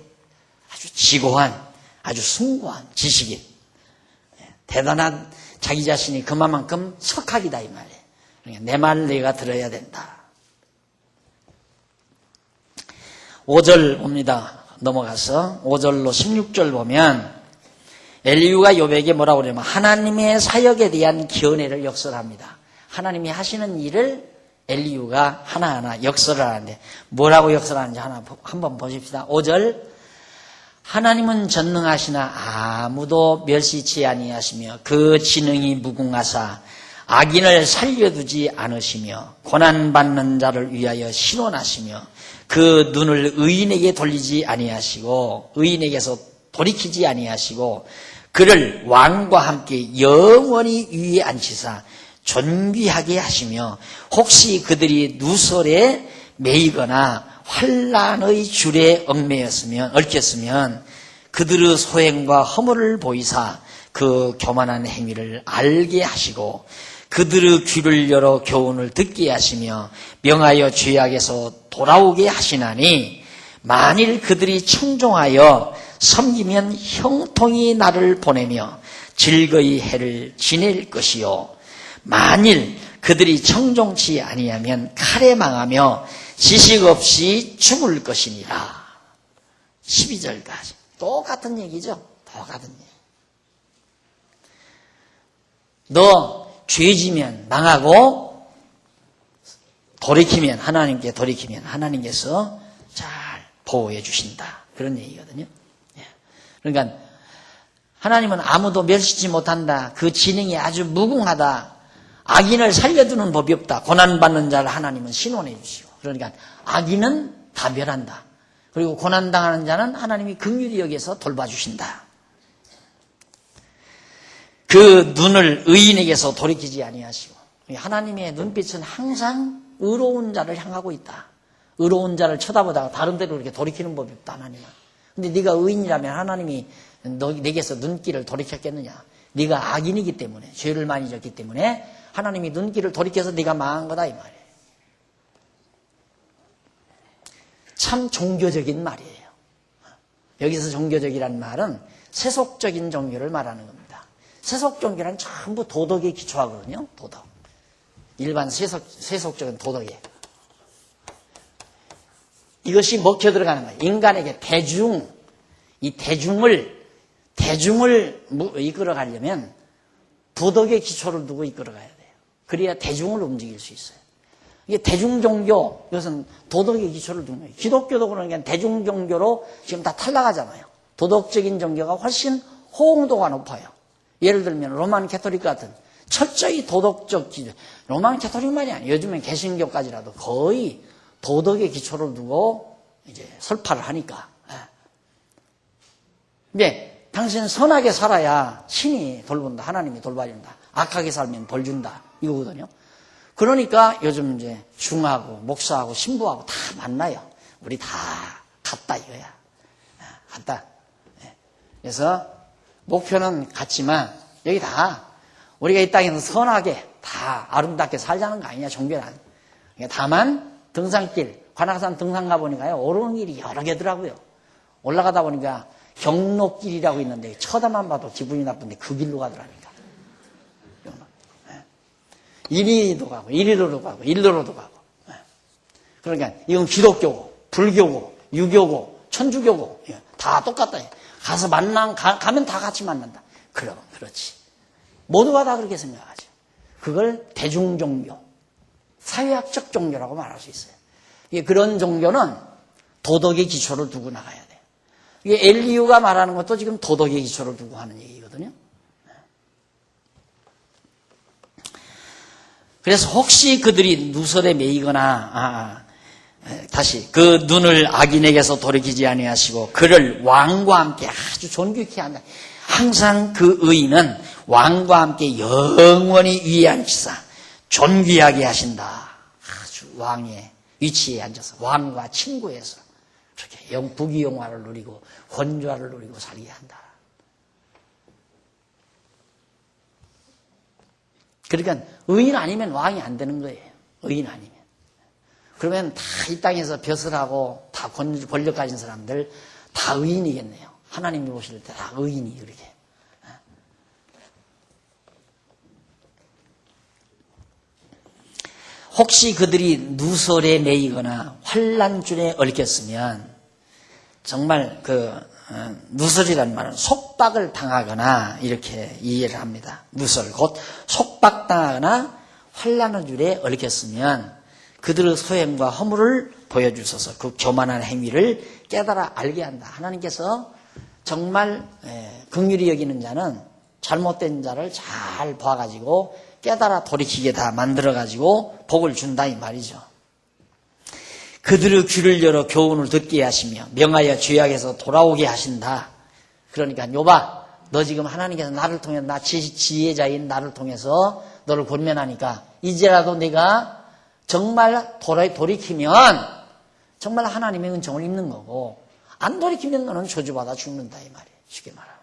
아주 지고한 아주 숭고한 지식인 대단한 자기 자신이 그만큼 석학이다 이 말이에요. 그러니까 내 말을 내가 들어야 된다. 5절 봅니다. 넘어가서 5절로 16절 보면 엘리후가 욥에게 뭐라고 그러냐면 하나님의 사역에 대한 견해를 역설합니다. 하나님이 하시는 일을 엘리후가 하나하나 역설을 하는데 뭐라고 역설하는지 한번 보십시다. 5절 하나님은 전능하시나 아무도 멸시치 아니하시며 그 지능이 무궁하사 악인을 살려두지 않으시며 고난받는 자를 위하여 신원하시며 그 눈을 의인에게 돌리지 아니하시고 의인에게서 돌이키지 아니하시고 그를 왕과 함께 영원히 위에 앉히사 존귀하게 하시며 혹시 그들이 누설에 매이거나 환난의 줄에 얽혔으면 그들의 소행과 허물을 보이사 그 교만한 행위를 알게 하시고 그들의 귀를 열어 교훈을 듣게 하시며 명하여 죄악에서 돌아오게 하시나니 만일 그들이 청종하여 섬기면 형통이 나를 보내며 즐거이 해를 지낼 것이요 만일 그들이 청종치 아니하면 칼에 망하며 지식 없이 죽을 것이니라. 12절까지 똑같은 얘기죠. 똑같은 얘기. 너 죄지면 망하고 돌이키면, 하나님께 돌이키면 하나님께서 잘 보호해 주신다. 그런 얘기거든요. 그러니까 하나님은 아무도 멸시치 못한다. 그 지능이 아주 무궁하다. 악인을 살려두는 법이 없다. 고난받는 자를 하나님은 신원해 주시고. 그러니까 악인은 다 멸한다. 그리고 고난당하는 자는 하나님이 긍휼히 여기서 돌봐주신다. 그 눈을 의인에게서 돌이키지 아니하시고, 하나님의 눈빛은 항상 의로운 자를 향하고 있다. 의로운 자를 쳐다보다가 다른 데로 이렇게 돌이키는 법이 없다, 하나님은. 근데 네가 의인이라면 하나님이 내게서 눈길을 돌이켰겠느냐? 네가 악인이기 때문에, 죄를 많이 졌기 때문에 하나님이 눈길을 돌이켜서 네가 망한 거다, 이 말이에요. 참 종교적인 말이에요. 여기서 종교적이라는 말은 세속적인 종교를 말하는 겁니다. 세속 종교는 전부 도덕에 기초하거든요. 도덕. 일반 세속적인 도덕에. 이것이 먹혀 들어가는 거예요. 인간에게 이 대중을 이끌어가려면 도덕의 기초를 두고 이끌어가야 돼요. 그래야 대중을 움직일 수 있어요. 이게 대중종교, 이것은 도덕의 기초를 두는 거예요. 기독교도 그러니까 대중종교로 지금 다 탈락하잖아요. 도덕적인 종교가 훨씬 호응도가 높아요. 예를 들면 로만 캐토릭 같은 철저히 도덕적 기초. 로만 캐토릭만이 아니에요. 요즘엔 개신교까지라도 거의 도덕의 기초를 두고 이제 설파를 하니까. 근데 당신은 선하게 살아야 신이 돌본다. 하나님이 돌봐준다. 악하게 살면 벌 준다. 이거거든요. 그러니까 요즘 이제 중하고 목사하고 신부하고 다 만나요. 우리 다 같다 이거야. 같다. 그래서 목표는 같지만 여기 다 우리가 이 땅에서 선하게 다 아름답게 살자는 거 아니냐, 종교는. 다만 등산길, 관악산 등산 가보니까요, 오르는 길이 여러 개더라고요. 올라가다 보니까 경로길이라고 있는데 쳐다만 봐도 기분이 나쁜데 그 길로 가더라니까. 이리도 가고 이리로도 가고 일로로도 가고. 그러니까 이건 기독교고 불교고 유교고 천주교고 다 똑같다. 가서 가면 다 같이 만난다. 그렇지. 모두가 다 그렇게 생각하죠. 그걸 대중종교, 사회학적 종교라고 말할 수 있어요. 그런 종교는 도덕의 기초를 두고 나가야 돼요. 이게 엘리유가 말하는 것도 지금 도덕의 기초를 두고 하는 얘기거든요. 그래서 혹시 그들이 누설에 매이거나 다시 그 눈을 악인에게서 돌이키지 아니하시고 그를 왕과 함께 아주 존귀케 한다. 항상 그 의인은 왕과 함께 영원히 위에 앉히사 존귀하게 하신다. 아주 왕의 위치에 앉아서 왕과 친구해서 그렇게 부귀영화를 누리고 권좌를 누리고 살게 한다. 그러니까 의인 아니면 왕이 안 되는 거예요. 의인 아니면. 그러면 다 이 땅에서 벼슬 하고 다 권력 가진 사람들 다 의인이겠네요. 하나님이 보실 때 다 의인이 그렇게. 혹시 그들이 누설에 매이거나 환난줄에 얽혔으면 정말 누설이라는 말은 속박을 당하거나 이렇게 이해를 합니다. 누설, 곧 속박당하거나 환난의 줄에 얽혔으면 그들의 소행과 허물을 보여주셔서 그 교만한 행위를 깨달아 알게 한다. 하나님께서 정말 긍휼히 여기는 자는 잘못된 자를 잘 봐가지고 깨달아 돌이키게 다 만들어가지고 복을 준다 이 말이죠. 그들의 귀를 열어 교훈을 듣게 하시며 명하여 죄악에서 돌아오게 하신다. 그러니까 요봐, 너 지금 하나님께서 나를 통해 나 지혜자인 나를 통해서 너를 권면하니까 이제라도 네가 정말 돌이키면 정말 하나님의 은총을 입는 거고 안 돌이키면 너는 저주받아 죽는다 이 말이에요. 쉽게 말하면.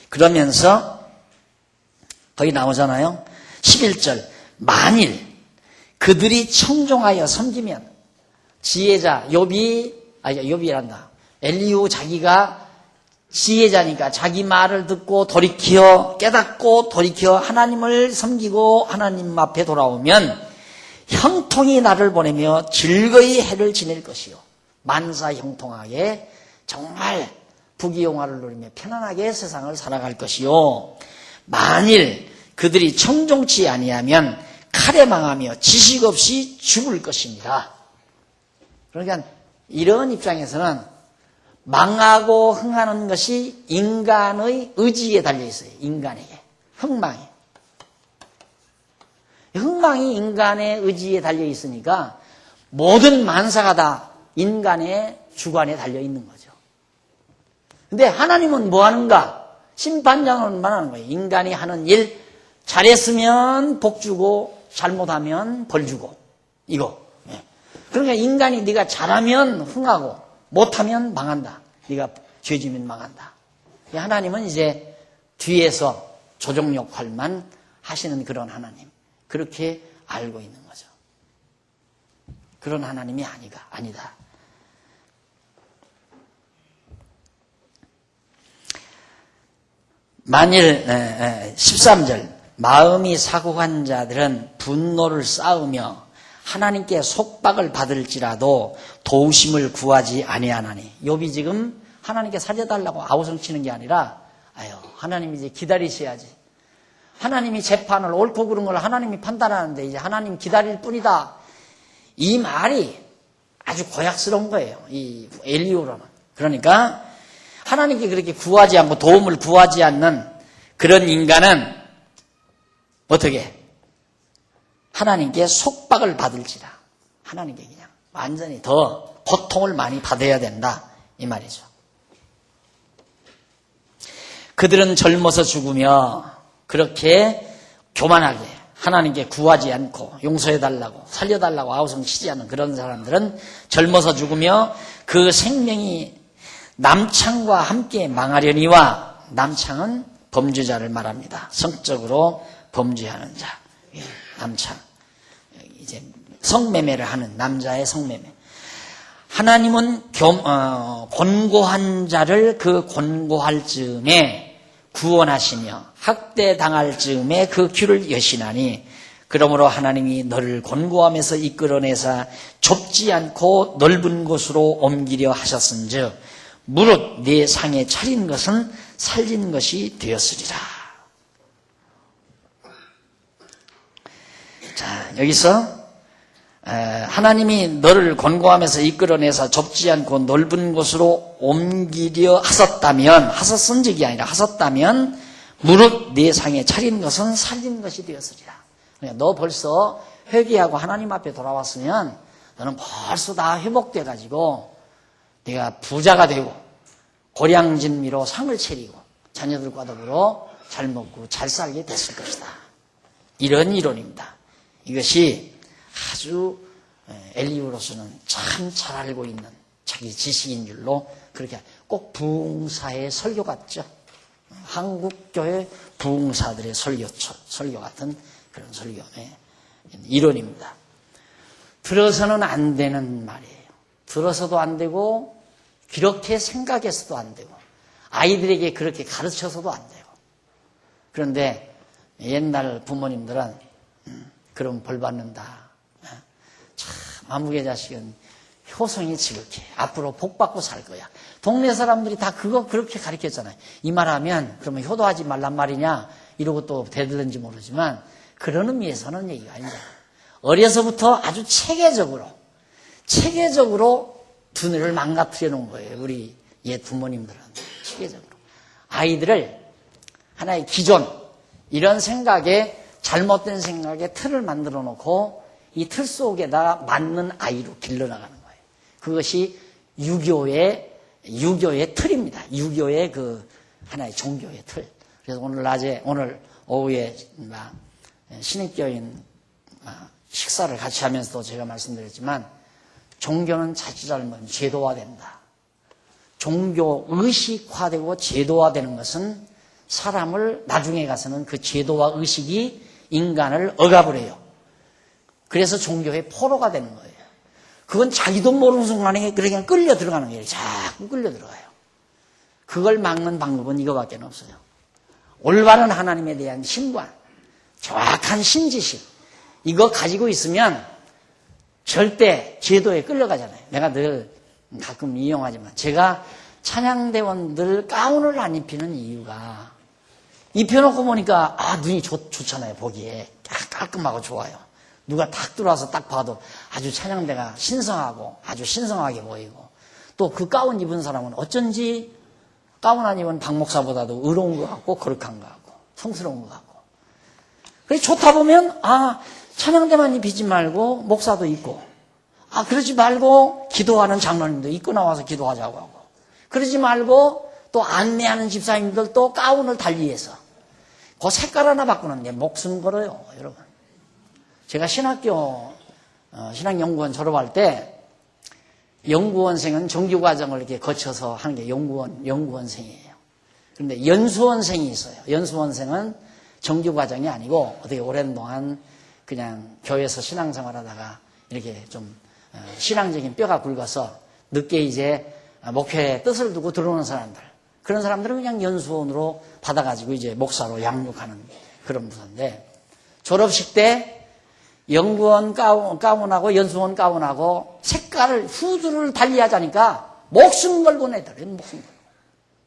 그러면서 거기 나오잖아요. 11절 만일 그들이 청종하여 섬기면 지혜자 욥이란다. 엘리후 자기가 지혜자니까 자기 말을 듣고 깨닫고 돌이켜 하나님을 섬기고 하나님 앞에 돌아오면 형통이 나를 보내며 즐거이 해를 지낼 것이요 만사 형통하게 정말 부귀영화를 누리며 편안하게 세상을 살아갈 것이요 만일 그들이 청종치 아니하면 칼에 망하며 지식 없이 죽을 것입니다. 그러니까 이런 입장에서는 망하고 흥하는 것이 인간의 의지에 달려 있어요. 인간에게. 흥망이 인간의 의지에 달려 있으니까 모든 만사가 다 인간의 주관에 달려 있는 거죠. 근데 하나님은 뭐 하는가? 심판장으로만 하는 거예요. 인간이 하는 일, 잘했으면 복 주고 잘못하면 벌 주고 이거. 그러니까 인간이 네가 잘하면 흥하고 못하면 망한다. 네가 죄지면 망한다. 하나님은 이제 뒤에서 조정 역할만 하시는 그런 하나님. 그렇게 알고 있는 거죠. 그런 하나님이 아니다. 만일 13절 마음이 사고한 자들은 분노를 쌓으며 하나님께 속박을 받을지라도 도우심을 구하지 아니하나니. 욥이 지금 하나님께 살려달라고 아우성치는 게 아니라 하나님 이제 기다리셔야지. 하나님이 재판을 옳고 그른 걸 하나님이 판단하는데 이제 하나님 기다릴 뿐이다. 이 말이 아주 고약스러운 거예요. 이 엘리후로는. 그러니까 하나님께 그렇게 구하지 않고 도움을 구하지 않는 그런 인간은 어떻게? 하나님께 속박을 받을지라. 하나님께 그냥 완전히 더 고통을 많이 받아야 된다. 이 말이죠. 그들은 젊어서 죽으며 그렇게 교만하게 하나님께 구하지 않고 용서해달라고 살려달라고 아우성치지 않는 그런 사람들은 젊어서 죽으며 그 생명이 남창과 함께 망하려니와. 남창은 범죄자를 말합니다. 성적으로 범죄하는 자. 남창. 이제 성매매를 하는 남자의 성매매. 하나님은 곤고한 자를 그 곤고할 즈음에 구원하시며 학대당할 즈음에 그 귀를 여시나니. 그러므로 하나님이 너를 곤고함에서 이끌어내사 좁지 않고 넓은 곳으로 옮기려 하셨은즉 무릇 네 상에 차린 것은 살린 것이 되었으리라. 자, 여기서 하나님이 너를 곤고함에서 이끌어내서 좁지 않고 넓은 곳으로 옮기려 하셨은즉이 아니라 하셨다면 무릇 네 상에 차린 것은 살린 것이 되었으리라. 그러니까 너 벌써 회개하고 하나님 앞에 돌아왔으면 너는 벌써 다 회복돼 가지고 네가 부자가 되고 고량진미로 상을 차리고 자녀들과 더불어 잘 먹고 잘 살게 됐을 것이다. 이런 이론입니다. 이것이 아주 엘리후로서는 참 잘 알고 있는 자기 지식인 줄로 그렇게 꼭 부흥사의 설교 같죠. 한국교회 부흥사들의 설교 같은 그런 설교 이론입니다. 들어서는 안 되는 말이에요. 들어서도 안 되고 그렇게 생각해서도 안 되고 아이들에게 그렇게 가르쳐서도 안 되고. 그런데 옛날 부모님들은 그럼 벌 받는다. 참 아무개 자식은 효성이 지극해. 앞으로 복 받고 살 거야. 동네 사람들이 다 그거 그렇게 가르쳤잖아요. 이 말하면 그러면 효도하지 말란 말이냐 이러고 또 대들는지 모르지만 그런 의미에서는 얘기가 아니다. 어려서부터 아주 체계적으로 두뇌를 망가뜨려 놓은 거예요. 우리 옛 부모님들은 체계적으로 아이들을 하나의 기존 이런 생각에 잘못된 생각에 틀을 만들어 놓고 이 틀 속에다 맞는 아이로 길러나가는 거예요. 그것이 유교의 틀입니다. 유교의 그 하나의 종교의 틀. 그래서 오늘 오후에 신입교인 식사를 같이 하면서도 제가 말씀드렸지만 종교는 자칫 잘못하면 제도화된다. 종교 의식화되고 제도화되는 것은 사람을 나중에 가서는 그 제도화 의식이 인간을 억압을 해요. 그래서 종교의 포로가 되는 거예요. 그건 자기도 모르는 순간에 그냥 끌려 들어가는 거예요. 자꾸 끌려 들어가요. 그걸 막는 방법은 이거밖에 없어요. 올바른 하나님에 대한 신관, 정확한 신지식, 이거 가지고 있으면 절대 제도에 끌려가잖아요. 내가 늘 가끔 이용하지만 제가 찬양대원들 가운을 안 입히는 이유가 입혀놓고 보니까 눈이 좋잖아요. 보기에 깔끔하고 좋아요. 누가 딱 들어와서 딱 봐도 아주 찬양대가 신성하고 아주 신성하게 보이고, 또 그 가운 입은 사람은 어쩐지 가운 안 입은 박 목사보다도 의로운 것 같고 거룩한 것 같고 성스러운 것 같고, 그래서 좋다 보면 찬양대만 입히지 말고 목사도 있고, 그러지 말고 기도하는 장로님도 입고 나와서 기도하자고 하고, 그러지 말고 또 안내하는 집사님들도 가운을 달리해서 그 색깔 하나 바꾸는데 목숨 걸어요, 여러분. 제가 신학교 신학연구원 졸업할 때 연구원생은 정규과정을 이렇게 거쳐서 하는 게 연구원생이에요. 그런데 연수원생이 있어요. 연수원생은 정규과정이 아니고 어떻게 오랜 동안 그냥 교회에서 신앙생활 하다가 이렇게 좀 신앙적인 뼈가 굵어서 늦게 이제 목표에 뜻을 두고 들어오는 사람들, 그런 사람들은 그냥 연수원으로 받아가지고 이제 목사로 양육하는 그런 부서인데, 졸업식 때 연구원 가운하고 연수원 가운하고 색깔을 후드를 달리하자니까 목숨 걸고 내더래. 목숨 걸고.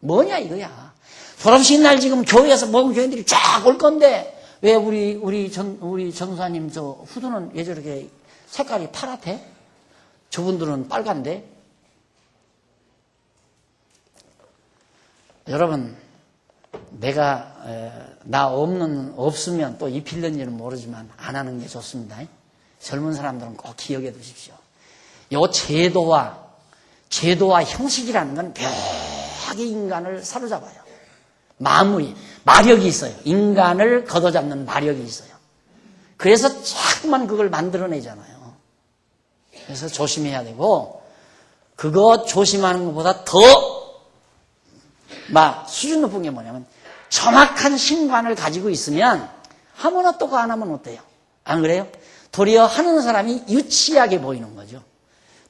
뭐냐 이거야. 졸업식 날 지금 교회에서 모든 교인들이 쫙 올 건데 왜 우리 전사님 저 후드는 왜 저렇게 색깔이 파랗대? 저분들은 빨간데? 여러분, 내가 나 없으면 또 입힐는지는 모르지만 안 하는 게 좋습니다. 젊은 사람들은 꼭 기억해 두십시오. 요 제도와 형식이라는 건 묘하게 인간을 사로잡아요. 마력이 있어요. 인간을 걷어잡는 마력이 있어요. 그래서 자꾸만 그걸 만들어내잖아요. 그래서 조심해야 되고, 그거 조심하는 것보다 더 수준 높은 게 뭐냐면, 정확한 신관을 가지고 있으면 하면 어떠고 안 하면 어때요? 안 그래요? 도리어 하는 사람이 유치하게 보이는 거죠.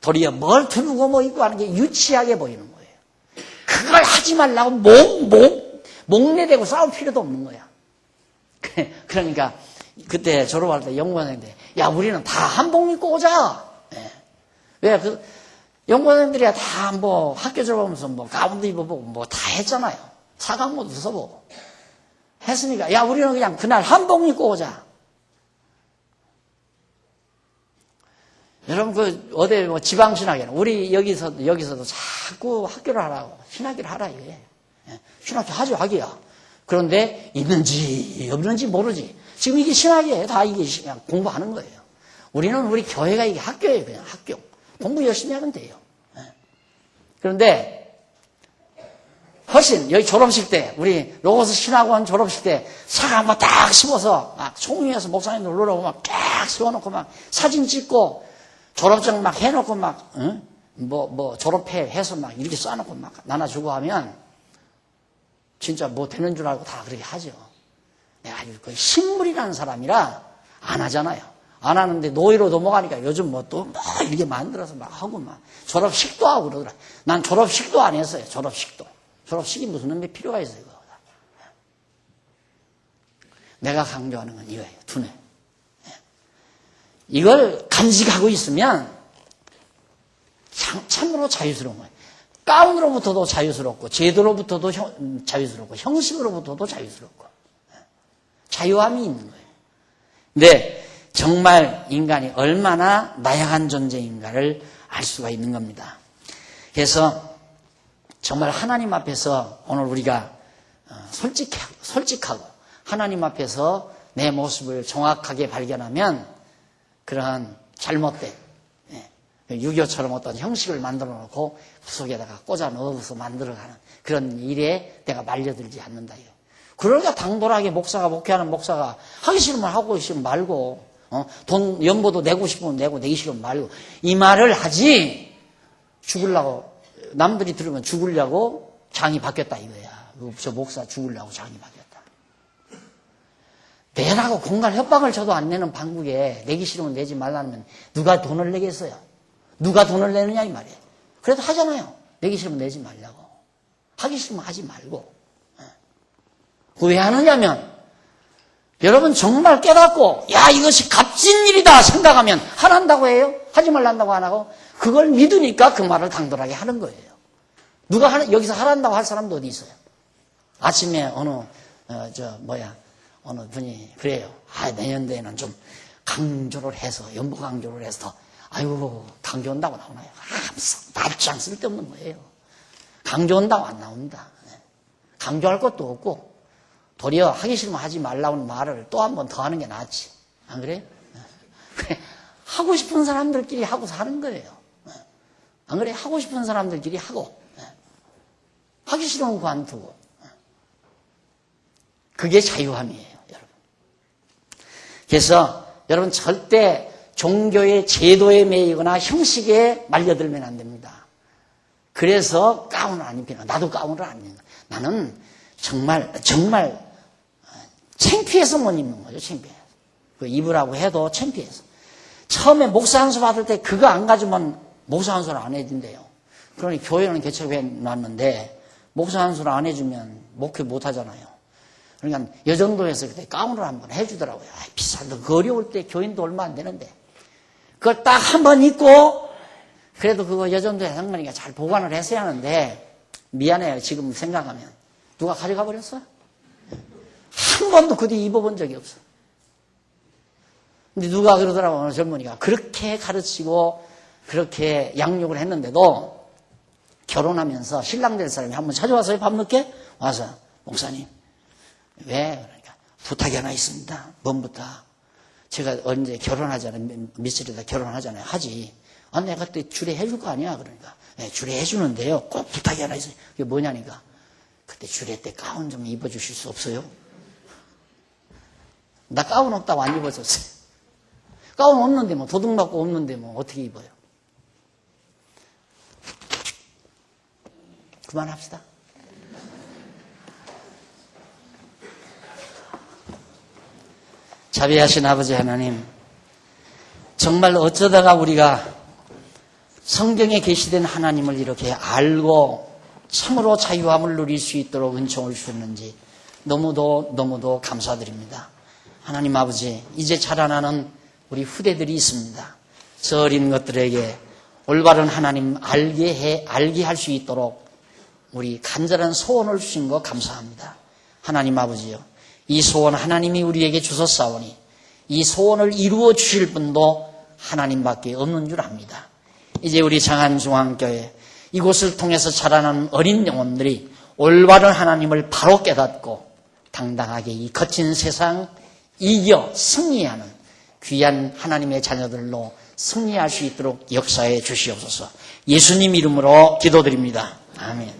도리어 뭘 두르고 뭐 입고 하는 게 유치하게 보이는 거예요. 그걸 하지 말라고 목내대고 싸울 필요도 없는 거야. 그러니까 그때 졸업할 때 연구원생인데, 야, 우리는 다 한복 입고 오자. 왜 연구원생들이야 다 학교 졸업하면서 가운도 입어보고 다 했잖아요. 사각모도 써보고 했으니까, 야, 우리는 그냥 그날 한복 입고 오자. 여러분, 어디 지방신학에는 우리 여기서도 자꾸 학교를 하라고, 신학교를 하라 이거예요. 신학교 하죠, 하기야. 그런데 있는지 없는지 모르지. 지금 이게 신학이에요. 다 이게 그냥 공부하는 거예요. 우리 교회가 이게 학교예요. 그냥 학교. 공부 열심히 하면 돼요. 그런데 훨씬 여기 졸업식 때, 우리 로고스 신학원 졸업식 때 사과 한번 딱 씹어서 총회에서 목사님들 놀러오고 딱 세워놓고 사진 찍고 졸업증 해놓고 졸업회 해서 이렇게 써놓고 나눠주고 하면 진짜 뭐 되는 줄 알고 다 그렇게 하죠. 내가 아주 신물이라는 사람이라 안 하잖아요. 안 하는데 노예로 넘어가니까 요즘 이렇게 만들어서 하고 졸업식도 하고 그러더라. 난 졸업식도 안 했어요. 졸업식이 무슨 의미 필요가 있어요, 이거. 내가 강조하는 건 이거예요. 두뇌. 이걸 간직하고 있으면 참으로 자유스러운 거예요. 가운으로부터도 자유스럽고, 제도로부터도 자유스럽고, 형식으로부터도 자유스럽고, 자유함이 있는 거예요. 근데 정말 인간이 얼마나 나약한 존재인가를 알 수가 있는 겁니다. 그래서 정말 하나님 앞에서 오늘 우리가 솔직하고 하나님 앞에서 내 모습을 정확하게 발견하면 그러한 잘못된 유교처럼 어떤 형식을 만들어 놓고 그 속에다가 꽂아 넣어서 만들어가는 그런 일에 내가 말려들지 않는다. 그러니까 당돌하게 목회하는 목사가 하기 싫으면 하고 싶으면 말고, 돈 연보도 내고 싶으면 내고 내기 싫으면 말고, 이 말을 하지 죽으려고, 남들이 들으면 죽으려고 장이 바뀌었다 이거야. 저 목사 죽으려고 장이 바뀌었다. 내라고 공갈 협박을 줘도 안 내는 방국에 내기 싫으면 내지 말라면 누가 돈을 내겠어요? 누가 돈을 내느냐 이 말이에요. 그래도 하잖아요. 내기 싫으면 내지 말라고. 하기 싫으면 하지 말고. 왜 하느냐면 여러분 정말 깨닫고 이것이 값진 일이다 생각하면 하란다고 해요? 하지 말란다고 안 하고? 그걸 믿으니까 그 말을 당돌하게 하는 거예요. 누가 여기서 하란다고 할 사람도 어디 있어요? 아침에 어느 어느 분이 그래요. 내년도에는 좀 강조를 해서, 연보 강조를 해서, 강조 온다고 나오나요? 말짱 쓸데없는 거예요. 강조 온다고 안 나옵니다. 강조할 것도 없고, 도리어 하기 싫으면 하지 말라는 말을 또 한 번 더 하는 게 낫지. 안 그래요? 하고 싶은 사람들끼리 하고 사는 거예요. 안 그래? 하고 싶은 사람들끼리 하고, 하기 싫으면 그만두고. 그게 자유함이에요, 여러분. 그래서 여러분 절대 종교의 제도에 매이거나 형식에 말려들면 안 됩니다. 그래서 가운을 안 입히는 거야. 나도 가운을 안 입는 거야. 나는 정말 창피해서 못 입는 거죠, 창피해서. 그 입으라고 해도 창피해서. 처음에 목사 한 수 받을 때 그거 안 가지면 목사 한 수를 안 해준대요. 그러니 교회는 개척해 놨는데 목사 한 수를 안 해주면 목회 못 하잖아요. 그러니까 여정도에서 그때 가운을 한번 해주더라고요. 비싸도 그 어려울 때 교인도 얼마 안 되는데 그걸 딱 한 번 입고 그래도 그거 여정도에 상관이니까 잘 보관을 했어야 하는데 미안해요. 지금 생각하면 누가 가져가 버렸어? 한 번도 그 뒤 입어본 적이 없어. 근데 누가 그러더라고요. 어느 젊은이가 그렇게 가르치고 그렇게 양육을 했는데도 결혼하면서 신랑 될 사람이 한 번 찾아왔어요. 밤늦게 와서 목사님 왜? 그러니까 부탁이 하나 있습니다. 뭔 부탁? 제가 언제 결혼하잖아요. 며칠이다 결혼하잖아요. 하지. 내가 그때 주례해 줄 거 아니야. 그러니까 주례해 주는데요. 꼭 부탁이 하나 있어요. 그게 뭐냐니까. 그때 주례 때 가운 좀 입어주실 수 없어요? 나 가운 없다고 안 입어줬어요. 가운 없는데 뭐 도둑맞고 없는데 뭐 어떻게 입어요? 그만합시다. 자비하신 아버지 하나님, 정말 어쩌다가 우리가 성경에 계시된 하나님을 이렇게 알고 참으로 자유함을 누릴 수 있도록 은총을 주셨는지 너무도 감사드립니다. 하나님 아버지, 이제 자라나는 우리 후대들이 있습니다. 저 어린 것들에게 올바른 하나님 알게 할 수 있도록 우리 간절한 소원을 주신 거 감사합니다. 하나님 아버지요, 이 소원 하나님이 우리에게 주셨사오니 이 소원을 이루어 주실 분도 하나님밖에 없는 줄 압니다. 이제 우리 장안중앙교회 이곳을 통해서 자라나는 어린 영혼들이 올바른 하나님을 바로 깨닫고 당당하게 이 거친 세상 이겨 승리하는 귀한 하나님의 자녀들로 승리할 수 있도록 역사해 주시옵소서. 예수님 이름으로 기도드립니다. 아멘.